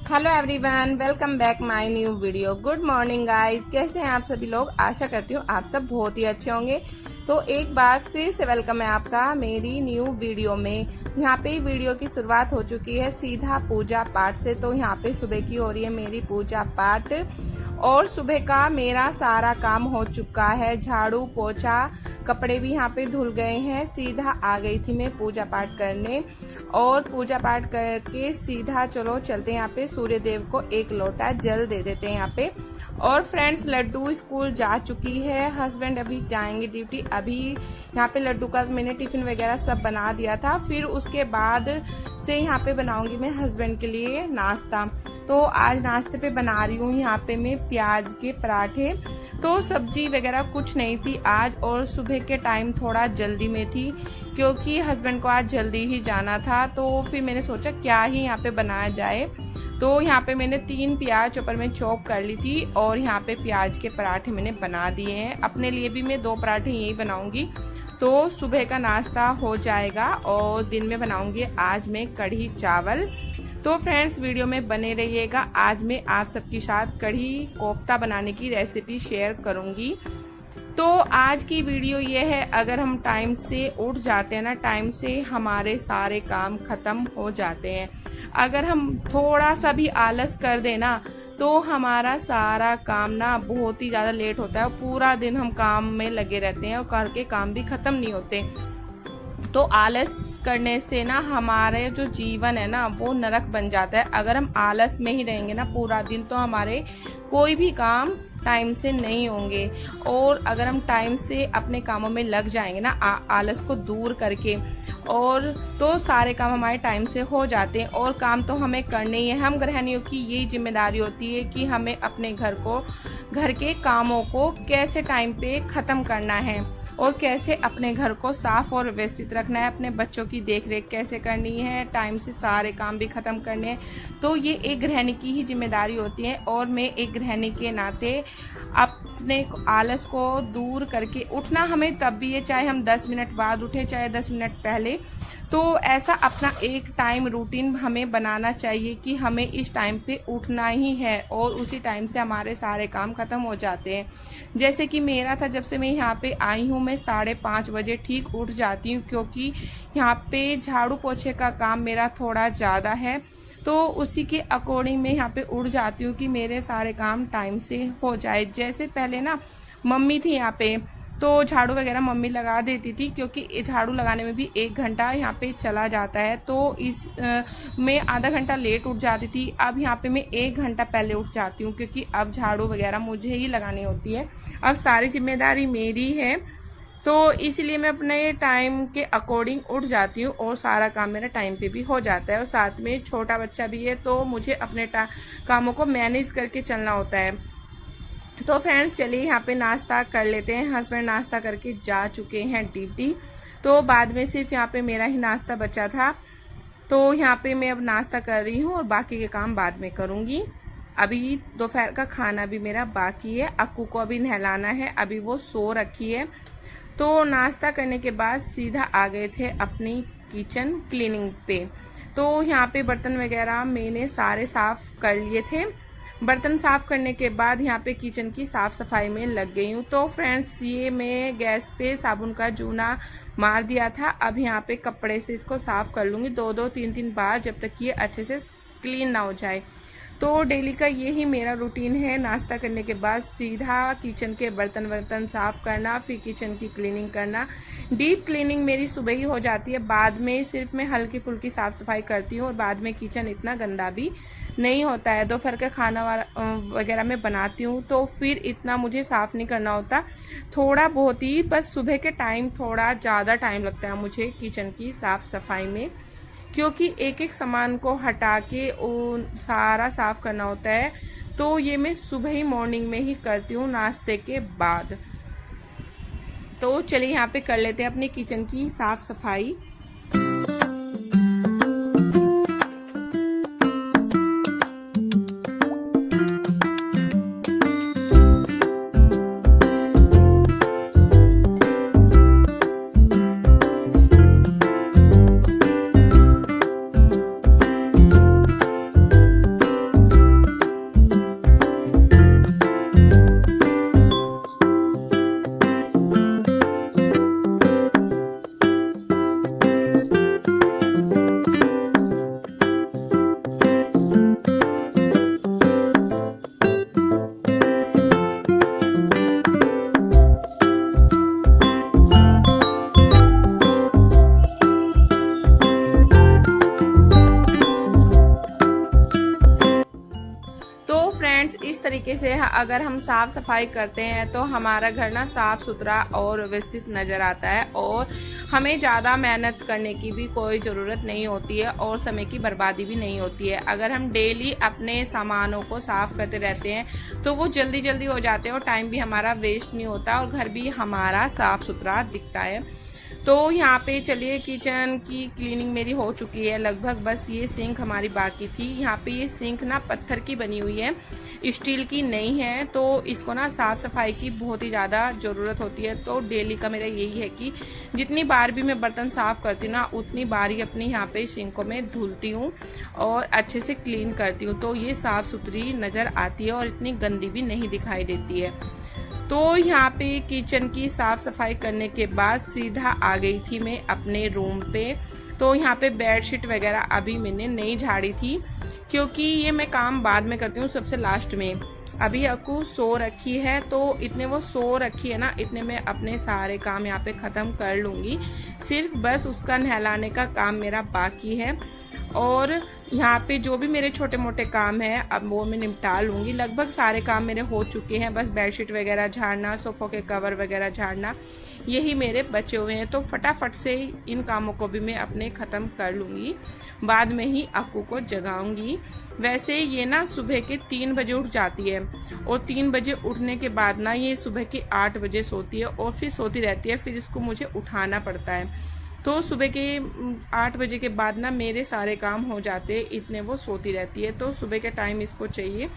Hello everyone, welcome back my new video. Good morning guys, कैसे हैं आप सभी लोग। आशा करती हूँ आप सब बहुत ही अच्छे होंगे। तो एक बार फिर से वेलकम है आपका मेरी न्यू वीडियो में। यहाँ पे वीडियो की शुरुआत हो चुकी है सीधा पूजा पाठ से। तो यहाँ पे सुबह की हो रही है मेरी पूजा पाठ और सुबह का मेरा सारा काम हो चुका है। झाड़ू पोछा, कपड़े भी यहाँ पे धुल गए हैं। सीधा आ गई थी मैं पूजा पाठ करने और पूजा पाठ करके सीधा चलो चलते हैं यहाँ पे सूर्य देव को एक लोटा जल दे देते हैं यहाँ पे। और फ्रेंड्स, लड्डू स्कूल जा चुकी है, हस्बैंड अभी जाएंगे ड्यूटी। अभी यहाँ पे लड्डू का मैंने टिफिन वगैरह सब बना दिया था। फिर उसके बाद से यहाँ पे बनाऊंगी मैं हस्बैंड के लिए नाश्ता। तो आज नाश्ते पे बना रही हूँ यहाँ पे मैं प्याज के पराठे। तो सब्जी वगैरह कुछ नहीं थी आज और सुबह के टाइम थोड़ा जल्दी में थी क्योंकि हस्बैंड को आज जल्दी ही जाना था। तो फिर मैंने सोचा क्या ही यहाँ पे बनाया जाए। तो यहाँ पे मैंने 3 प्याज चॉपर में चॉप कर ली थी और यहाँ पे प्याज के पराठे मैंने बना दिए हैं। अपने लिए भी मैं 2 पराठे यही बनाऊंगी तो सुबह का नाश्ता हो जाएगा। और दिन में बनाऊंगी आज मैं कढ़ी चावल। तो फ्रेंड्स, वीडियो में बने रहिएगा। आज मैं आप सबके साथ कढ़ी कोफ्ता बनाने की रेसिपी शेयर करूंगी। तो आज की वीडियो ये है, अगर हम टाइम से उठ जाते हैं ना, टाइम से हमारे सारे काम खत्म हो जाते हैं। अगर हम थोड़ा सा भी आलस कर देना तो हमारा सारा काम ना बहुत ही ज़्यादा लेट होता है। पूरा दिन हम काम में लगे रहते हैं और घर के काम भी खत्म नहीं होते। तो आलस करने से ना हमारे जो जीवन है ना वो नरक बन जाता है। अगर हम आलस में ही रहेंगे ना पूरा दिन तो हमारे कोई भी काम टाइम से नहीं होंगे। और अगर हम टाइम से अपने कामों में लग जाएंगे ना आलस को दूर करके, और तो सारे काम हमारे टाइम से हो जाते हैं। और काम तो हमें करने ही है। हम गृहिणियों की यही जिम्मेदारी होती है कि हमें अपने घर के कामों को कैसे टाइम पे खत्म करना है और कैसे अपने घर को साफ और व्यवस्थित रखना है, अपने बच्चों की देखरेख कैसे करनी है, टाइम से सारे काम भी खत्म करने हैं। तो ये एक गृहिणी की ही जिम्मेदारी होती है। और मैं एक गृहिणी के नाते अपने आलस को दूर करके उठना हमें तब भी है, चाहे हम 10 मिनट बाद उठे चाहे 10 मिनट पहले। तो ऐसा अपना एक टाइम रूटीन हमें बनाना चाहिए कि हमें इस टाइम पे उठना ही है और उसी टाइम से हमारे सारे काम खत्म हो जाते हैं। जैसे कि मेरा था, जब से मैं यहाँ पे आई हूँ मैं 5:30 बजे ठीक उठ जाती हूँ क्योंकि यहाँ पे झाड़ू पोछे का काम मेरा थोड़ा ज़्यादा है। तो उसी के अकॉर्डिंग मैं यहाँ पे उठ जाती हूँ कि मेरे सारे काम टाइम से हो जाए। जैसे पहले ना मम्मी थी यहाँ पे तो झाड़ू वगैरह मम्मी लगा देती थी क्योंकि झाड़ू लगाने में भी 1 घंटा यहाँ पे चला जाता है। तो मैं आधा घंटा लेट उठ जाती थी। अब यहाँ पे मैं 1 घंटा पहले उठ जाती हूँ क्योंकि अब झाड़ू वगैरह मुझे ही लगानी होती है। अब सारी जिम्मेदारी मेरी है तो इसलिए मैं अपने टाइम के अकॉर्डिंग उठ जाती हूँ और सारा काम मेरा टाइम पे भी हो जाता है। और साथ में छोटा बच्चा भी है तो मुझे अपने कामों को मैनेज करके चलना होता है। तो फ्रेंड्स, चलिए यहाँ पे नाश्ता कर लेते हैं। हस्बैंड नाश्ता करके जा चुके हैं ड्यूटी। तो बाद में सिर्फ यहाँ पे मेरा ही नाश्ता बचा था। तो यहाँ पे मैं अब नाश्ता कर रही हूँ और बाकी के काम बाद में करूँगी। अभी दोपहर का खाना भी मेरा बाकी है। अक्कू को अभी नहलाना है, अभी वो सो रखी है। तो नाश्ता करने के बाद सीधा आ गए थे अपनी किचन क्लीनिंग पे। तो यहाँ पे बर्तन वगैरह मैंने सारे साफ कर लिए थे। बर्तन साफ करने के बाद यहाँ पे किचन की साफ सफाई में लग गई हूँ। तो फ्रेंड्स, ये मैं गैस पे साबुन का जूना मार दिया था। अब यहाँ पे कपड़े से इसको साफ कर लूँगी 2-2 3-3 बार, जब तक ये अच्छे से क्लीन ना हो जाए। तो डेली का यही मेरा रूटीन है। नाश्ता करने के बाद सीधा किचन के बर्तन साफ करना, फिर किचन की क्लीनिंग करना। डीप क्लीनिंग मेरी सुबह ही हो जाती है, बाद में सिर्फ मैं हल्की फुल्की साफ सफाई करती हूँ और बाद में किचन इतना गंदा भी नहीं होता है। दोपहर का खाना वगैरह मैं बनाती हूँ तो फिर इतना मुझे साफ नहीं करना होता, थोड़ा बहुत ही। बस सुबह के टाइम थोड़ा ज़्यादा टाइम लगता है मुझे किचन की साफ सफाई में क्योंकि एक एक सामान को हटा के सारा साफ करना होता है। तो ये मैं सुबह ही मॉर्निंग में ही करती हूँ नाश्ते के बाद। तो चलिए यहाँ पे कर लेते हैं अपनी किचन की साफ सफाई। इस तरीके से अगर हम साफ सफाई करते हैं तो हमारा घर ना साफ सुथरा और व्यवस्थित नज़र आता है और हमें ज़्यादा मेहनत करने की भी कोई ज़रूरत नहीं होती है और समय की बर्बादी भी नहीं होती है। अगर हम डेली अपने सामानों को साफ़ करते रहते हैं तो वो जल्दी जल्दी हो जाते हैं और टाइम भी हमारा वेस्ट नहीं होता और घर भी हमारा साफ़ सुथरा दिखता है। तो यहाँ पे चलिए किचन की क्लीनिंग मेरी हो चुकी है लगभग, बस ये सिंक हमारी बाकी थी। यहाँ पे ये सिंक ना पत्थर की बनी हुई है, स्टील की नहीं है, तो इसको ना साफ़ सफाई की बहुत ही ज़्यादा ज़रूरत होती है। तो डेली का मेरा यही है कि जितनी बार भी मैं बर्तन साफ़ करती हूँ ना उतनी बार ही अपनी यहाँ पे सिंक को मैं धुलती हूँ और अच्छे से क्लीन करती हूँ, तो ये साफ़ सुथरी नज़र आती है और इतनी गंदी भी नहीं दिखाई देती है। तो यहाँ पे किचन की साफ़ सफाई करने के बाद सीधा आ गई थी मैं अपने रूम पे। तो यहाँ पे बेडशीट वगैरह अभी मैंने नहीं झाड़ी थी क्योंकि ये मैं काम बाद में करती हूँ सबसे लास्ट में। अभी अक्कू सो रखी है तो इतने वो सो रखी है ना, इतने में अपने सारे काम यहाँ पे ख़त्म कर लूँगी। सिर्फ बस उसका नहलाने का काम मेरा बाकी है और यहाँ पे जो भी मेरे छोटे मोटे काम हैं अब वो मैं निपटा लूँगी। लगभग सारे काम मेरे हो चुके हैं, बस बेडशीट वगैरह झाड़ना, सोफ़ों के कवर वगैरह झाड़ना, यही मेरे बचे हुए हैं। तो फटाफट से इन कामों को भी मैं अपने ख़त्म कर लूँगी, बाद में ही अक्कू को जगाऊँगी। वैसे ये ना सुबह के 3 बजे उठ जाती है और 3 बजे उठने के बाद ना ये सुबह के 8 बजे सोती है और फिर सोती रहती है, फिर इसको मुझे उठाना पड़ता है। तो सुबह के 8 बजे के बाद ना मेरे सारे काम हो जाते, इतने वो सोती रहती है। तो सुबह के टाइम इसको चाहिए।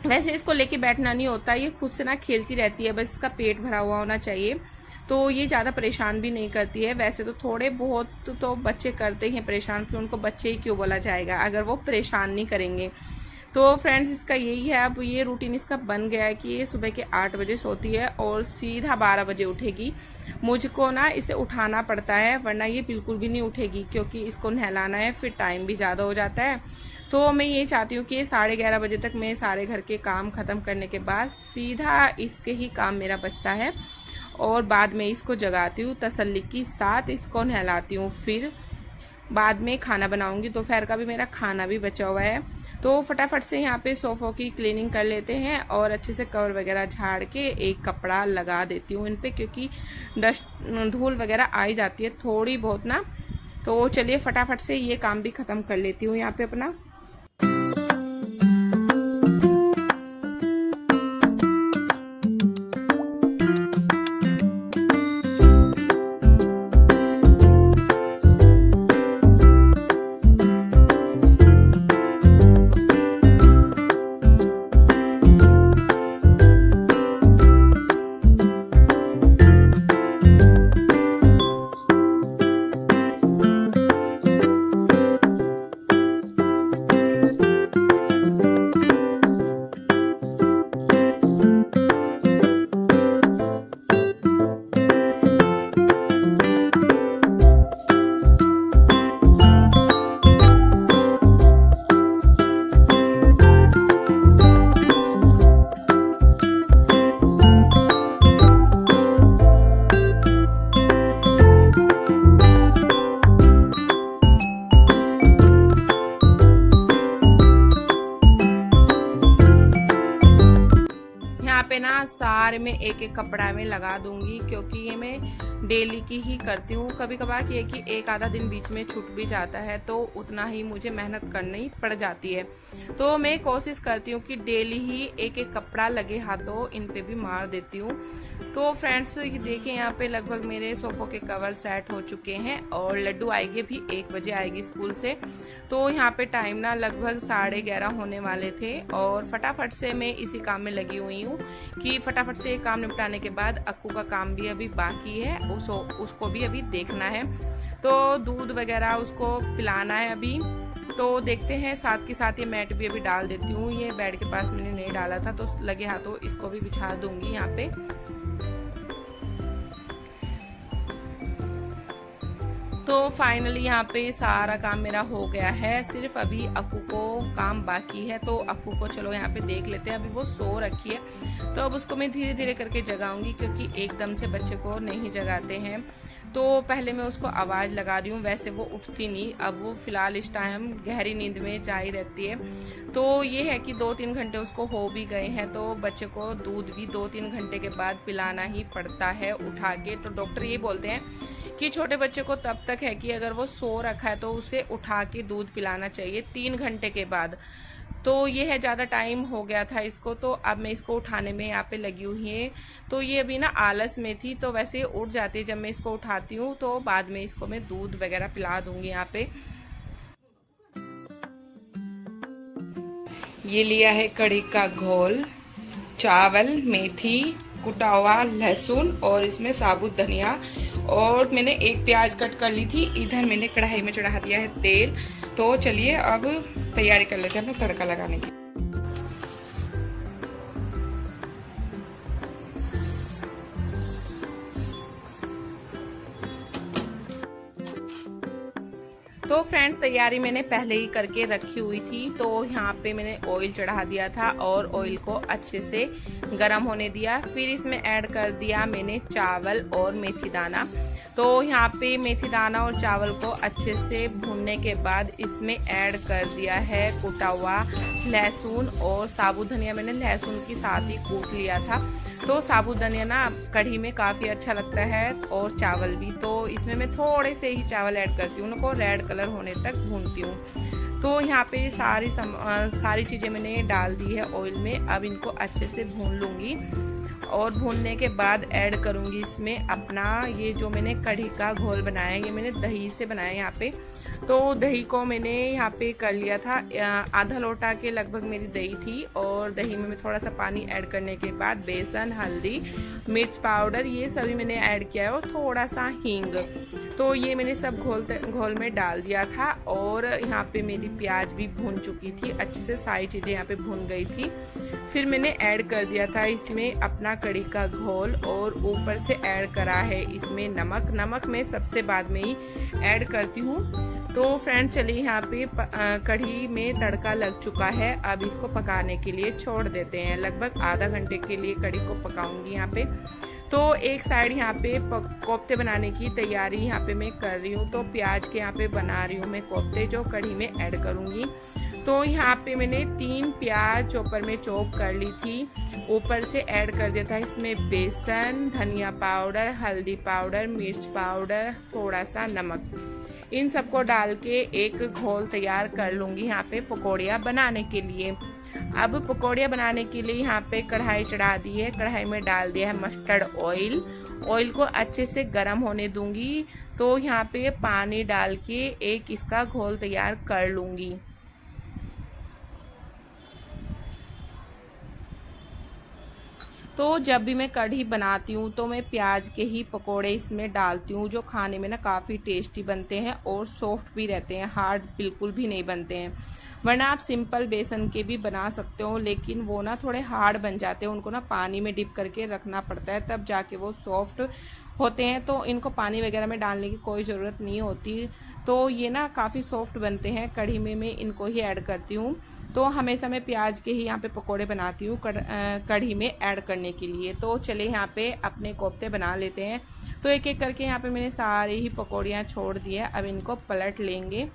वैसे इसको लेके बैठना नहीं होता, ये खुद से ना खेलती रहती है, बस इसका पेट भरा हुआ होना चाहिए। तो ये ज़्यादा परेशान भी नहीं करती है। वैसे तो थोड़े बहुत तो बच्चे करते हैं परेशान, फिर उनको बच्चे ही क्यों बोला जाएगा अगर वो परेशान नहीं करेंगे। तो फ्रेंड्स इसका यही है, अब ये रूटीन इसका बन गया है कि ये सुबह के 8 बजे सोती है और सीधा 12 बजे उठेगी। मुझको ना इसे उठाना पड़ता है वरना ये बिल्कुल भी नहीं उठेगी क्योंकि इसको नहलाना है, फिर टाइम भी ज़्यादा हो जाता है। तो मैं ये चाहती हूँ कि 11:30 बजे तक मैं सारे घर के काम ख़त्म करने के बाद सीधा इसके ही काम मेरा बचता है और बाद में इसको जगाती हूँ, तसल्ली के साथ इसको नहलाती हूँ, फिर बाद में खाना बनाऊँगी। दोपहर का भी मेरा खाना भी बचा हुआ है। तो फटाफट से यहाँ पे सोफ़ों की क्लीनिंग कर लेते हैं और अच्छे से कवर वगैरह झाड़ के एक कपड़ा लगा देती हूँ इन पे, क्योंकि डस्ट धूल वगैरह आई जाती है थोड़ी बहुत ना। तो चलिए फटाफट से ये काम भी ख़त्म कर लेती हूँ यहाँ पे अपना। पे ना सारे में एक एक कपड़ा में लगा दूंगी क्योंकि ये मैं डेली की ही करती हूँ। कभी कभार ये कि एक आधा दिन बीच में छूट भी जाता है तो उतना ही मुझे मेहनत करनी पड़ जाती है। तो मैं कोशिश करती हूँ कि डेली ही एक एक कपड़ा लगे हाथों इन पे भी मार देती हूँ। तो फ्रेंड्स देखिए यहाँ पे लगभग मेरे सोफों के कवर सेट हो चुके हैं और लड्डू आएगी भी 1 बजे आएगी स्कूल से। तो यहाँ पे टाइम ना लगभग 11:30 होने वाले थे और फटाफट से मैं इसी काम में लगी हुई हूँ कि फटाफट से काम निपटाने के बाद अक्कू का काम भी अभी बाकी है, उसको भी अभी देखना है। तो दूध वगैरह उसको पिलाना है अभी। तो देखते हैं, साथ के साथ ये मैट भी अभी डाल देती हूँ। ये बेड के पास मैंने नहीं डाला था तो लगे हाथों इसको भी बिछा दूंगी यहाँ पे। तो फाइनली यहाँ पे सारा काम मेरा हो गया है, सिर्फ अभी अक्कू को काम बाकी है। तो अक्कू को चलो यहाँ पे देख लेते हैं। अभी वो सो रखी है तो अब उसको मैं धीरे धीरे करके जगाऊंगी क्योंकि एकदम से बच्चे को नहीं जगाते हैं। तो पहले मैं उसको आवाज़ लगा रही हूँ। वैसे वो उठती नहीं, अब वो फ़िलहाल इस टाइम गहरी नींद में जा ही रहती है। तो ये है कि 2-3 घंटे उसको हो भी गए हैं, तो बच्चे को दूध भी 2-3 घंटे के बाद पिलाना ही पड़ता है उठा के। तो डॉक्टर ये बोलते हैं कि छोटे बच्चे को तब तक है कि अगर वो सो रखा है तो उसे उठा के दूध पिलाना चाहिए 3 घंटे के बाद। तो ये है, ज़्यादा टाइम हो गया था इसको, तो अब मैं इसको उठाने में यहाँ पे लगी हुई है। तो ये अभी ना आलस में थी, तो वैसे उठ जाती है जब मैं इसको उठाती हूँ, तो बाद में इसको मैं दूध वगैरह पिला दूंगी। यहाँ पे ये लिया है कढ़ी का घोल, चावल, मेथी, कुटा हुआ लहसुन और इसमें साबुत धनिया, और मैंने एक प्याज कट कर ली थी। इधर मैंने कढ़ाई में चढ़ा दिया है तेल। तो चलिए अब तैयारी कर लेते हैं अपना तड़का लगाने की। तो फ्रेंड्स, तैयारी मैंने पहले ही करके रखी हुई थी। तो यहाँ पे मैंने ऑयल चढ़ा दिया था और ऑयल को अच्छे से गरम होने दिया। फिर इसमें ऐड कर दिया मैंने चावल और मेथी दाना। तो यहाँ पे मेथी दाना और चावल को अच्छे से भूनने के बाद इसमें ऐड कर दिया है कुटा हुआ लहसुन और साबुत धनिया। मैंने लहसुन के साथ ही कूट लिया था। तो साबुत धनिया ना कढ़ी में काफ़ी अच्छा लगता है, और चावल भी। तो इसमें मैं थोड़े से ही चावल ऐड करती हूँ, उनको रेड कलर होने तक भूनती हूँ। तो यहाँ पे सारी चीज़ें मैंने डाल दी है ऑयल में। अब इनको अच्छे से भून लूँगी, और भूनने के बाद ऐड करूँगी इसमें अपना ये जो मैंने कढ़ी का घोल बनाया है। ये मैंने दही से बनाया है यहाँ पे। तो दही को मैंने यहाँ पे कर लिया था, आधा लोटा के लगभग मेरी दही थी, और दही में मैं थोड़ा सा पानी ऐड करने के बाद बेसन, हल्दी, मिर्च पाउडर ये सभी मैंने ऐड किया है, और थोड़ा सा हींग। तो ये मैंने सब घोल में डाल दिया था। और यहाँ पे मेरी प्याज भी भून चुकी थी अच्छे से, सारी चीज़ें यहाँ पे भून गई थी। फिर मैंने ऐड कर दिया था इसमें अपना कढ़ी का घोल, और ऊपर से ऐड करा है इसमें नमक मैं सबसे बाद में ही ऐड करती हूँ। तो फ्रेंड चलिए, यहाँ पे कढ़ी में तड़का लग चुका है। अब इसको पकाने के लिए छोड़ देते हैं। लगभग आधा घंटे के लिए कढ़ी को पकाऊंगी यहाँ पे। तो एक साइड यहाँ पे कोफ्ते बनाने की तैयारी यहाँ पे मैं कर रही हूँ। तो प्याज के यहाँ पे बना रही हूँ मैं कोफ्ते, जो कढ़ी में ऐड करूँगी। तो यहाँ पे मैंने 3 प्याज चॉपर में चॉप कर ली थी। ऊपर से ऐड कर दिया था इसमें बेसन, धनिया पाउडर, हल्दी पाउडर, मिर्च पाउडर, थोड़ा सा नमक। इन सबको डाल के एक घोल तैयार कर लूँगी यहाँ पे पकौड़ियाँ बनाने के लिए। अब पकौड़ियाँ बनाने के लिए यहाँ पे कढ़ाई चढ़ा दी है। कढ़ाई में डाल दिया है मस्टर्ड ऑयल। ऑयल को अच्छे से गर्म होने दूंगी। तो यहाँ पे पानी डाल के एक इसका घोल तैयार कर लूँगी। तो जब भी मैं कढ़ी बनाती हूँ तो मैं प्याज के ही पकोड़े इसमें डालती हूँ, जो खाने में ना काफ़ी टेस्टी बनते हैं और सॉफ्ट भी रहते हैं, हार्ड बिल्कुल भी नहीं बनते हैं। वरना आप सिंपल बेसन के भी बना सकते हो, लेकिन वो ना थोड़े हार्ड बन जाते हैं। उनको ना पानी में डिप करके रखना पड़ता है, तब जाके वो सॉफ्ट होते हैं। तो इनको पानी वगैरह में डालने की कोई ज़रूरत नहीं होती। तो ये ना काफ़ी सॉफ्ट बनते हैं। कढ़ी में मैं इनको ही ऐड करती हूँ। तो हमेशा मैं प्याज के ही यहाँ पे पकोड़े बनाती हूँ कढ़ी में ऐड करने के लिए। तो चलिए यहाँ पे अपने कोफ्ते बना लेते हैं। तो एक एक करके यहाँ पे मैंने सारी ही पकौड़ियाँ छोड़ दी है। अब इनको पलट लेंगे।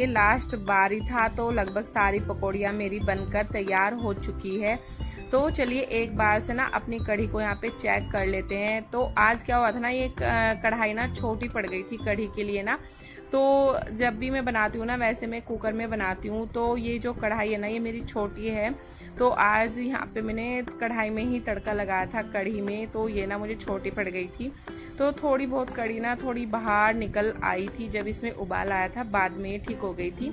ये लास्ट बारी था, तो लगभग सारी पकौड़ियाँ मेरी बनकर तैयार हो चुकी है। तो चलिए एक बार से ना अपनी कढ़ी को यहाँ पे चेक कर लेते हैं। तो आज क्या हुआ था ना, ये कढ़ाई ना छोटी पड़ गई थी कढ़ी के लिए ना। तो जब भी मैं बनाती हूँ ना, वैसे मैं कुकर में बनाती हूँ, तो ये जो कढ़ाई है ना ये मेरी छोटी है। तो आज यहाँ पे मैंने कढ़ाई में ही तड़का लगाया था कढ़ी में, तो ये ना मुझे छोटी पड़ गई थी। तो थोड़ी बहुत कढ़ी ना थोड़ी बाहर निकल आई थी, जब इसमें उबाल आया था, बाद में ठीक हो गई थी।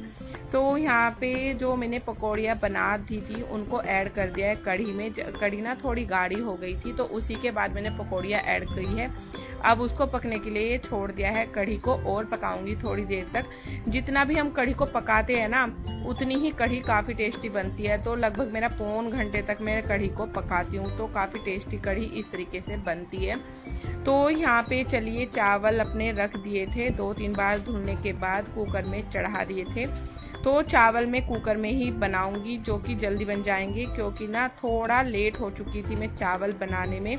तो यहाँ पे जो मैंने पकौड़ियाँ बना दी थी उनको ऐड कर दिया है कढ़ी में। कढ़ी ना थोड़ी गाढ़ी हो गई थी, तो उसी के बाद मैंने पकौड़ियाँ ऐड की है। अब उसको पकने के लिए छोड़ दिया है कढ़ी को, और पकाऊंगी थोड़ी देर तक। जितना भी हम कढ़ी को पकाते हैं ना, उतनी ही कढ़ी काफ़ी टेस्टी बनती है। तो लगभग मेरा पौन घंटे तक मैं कढ़ी को पकाती हूँ, तो काफ़ी टेस्टी कढ़ी इस तरीके से बनती है। तो यहाँ पे चलिए चावल अपने रख दिए थे, 2-3 बार धुलने के बाद कुकर में चढ़ा दिए थे। तो चावल मैं कुकर में ही बनाऊंगी, जो कि जल्दी बन जाएंगे, क्योंकि ना थोड़ा लेट हो चुकी थी मैं चावल बनाने में,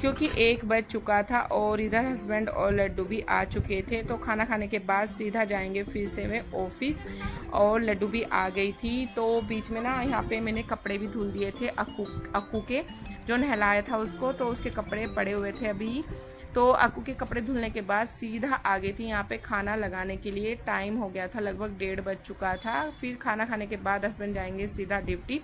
क्योंकि 1 बज चुका था और इधर हस्बैंड और लड्डू भी आ चुके थे। तो खाना खाने के बाद सीधा जाएंगे फिर से मैं ऑफिस, और लड्डू भी आ गई थी। तो बीच में ना यहाँ पे मैंने कपड़े भी धुल दिए थे अक्कू के, जो नहलाया था उसको, तो उसके कपड़े पड़े हुए थे अभी। तो अक्कू के कपड़े धुलने के बाद सीधा आ गई थी यहाँ पे खाना लगाने के लिए। टाइम हो गया था, लगभग 1:30 बज चुका था। फिर खाना खाने के बाद हस्बैंड जाएंगे सीधा ड्यूटी।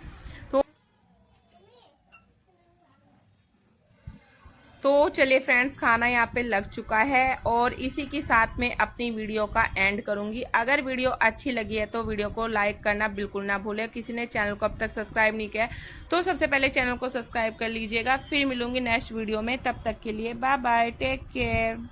तो चलिए फ्रेंड्स, खाना यहाँ पे लग चुका है, और इसी के साथ में अपनी वीडियो का एंड करूंगी। अगर वीडियो अच्छी लगी है तो वीडियो को लाइक करना बिल्कुल ना भूलें। किसी ने चैनल को अब तक सब्सक्राइब नहीं किया है तो सबसे पहले चैनल को सब्सक्राइब कर लीजिएगा। फिर मिलूंगी नेक्स्ट वीडियो में, तब तक के लिए बाय बाय, टेक केयर।